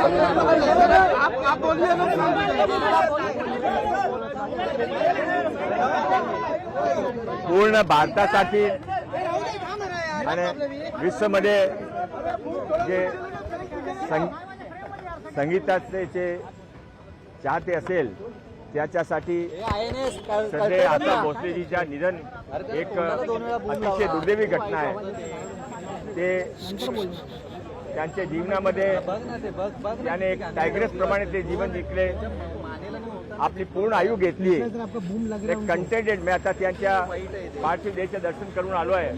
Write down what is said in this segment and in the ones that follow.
आप बोलिए ना। पूर्ण भारतासाठी आणि विश्वमध्ये जे संगीताचे जे चाहते असेल त्याच्यासाठी सध्या आता भोसलेजीच्या निधन एक अतिशय दुर्दैवी घटना आहे। ते त्यांच्या जीवनामध्ये त्याने एक टायग्रेस प्रमाणे ते जीवन जिंकले, आपली पूर्ण आयु घेतली। एक कंटेंटेड मी आता त्यांच्या पार्थिव देहाचे दर्शन करून आलो आहे।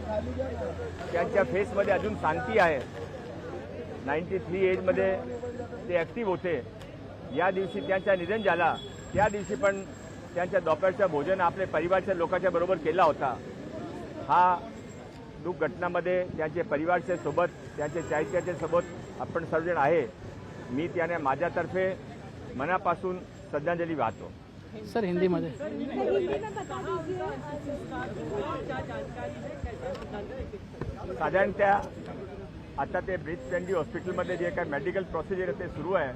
त्यांच्या फेसमध्ये अजून शांती आहे। 93 एजमध्ये ते ॲक्टिव्ह होते। या दिवशी त्यांचा निधन झाला, त्या दिवशी पण त्यांच्या दुपारचं भोजन आपल्या परिवारच्या लोकांच्या बरोबर केला होता। हा दुःख घटनामध्ये त्यांचे परिवारच्या सोबत, त्यांच्या चाहत्याच्या सोबत आपण सर्वजण आहे। मी त्याने माझ्यातर्फे मनापासून श्रद्धांजली वाहतो। सर हिंदी मध्ये साधारणतः आता ते ब्रीच कँडी हॉस्पिटलमध्ये जे काही मेडिकल प्रोसिजर ते सुरू आहे।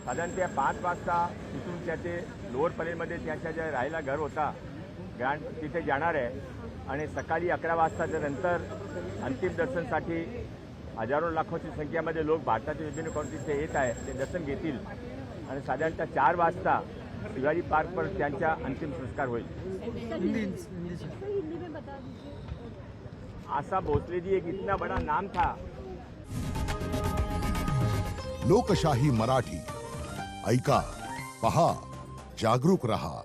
साधारणतः 5 वाजता तिथून त्याचे लोअर पनवेलमध्ये त्यांच्या जे राहायला घर होता ग्रँड तिथे जाणार आहे आणि सकाळी 11 वाजताच्या नंतर अंतिम दर्शनासाठी हजारो लाखोची संख्येमध्ये लोक भारताच्या विभिन्न कोणत्या तिथे येत आहे, ते दर्शन घेतील आणि साधारणतः 4 वाजता शिवाजी पार्क पर त्यांचा अंतिम संस्कार होईल। आशा भोसले जी एक इतना बड़ा नाम था। लोकशाही मराठी ऐका, पहा, जागरूक रहा।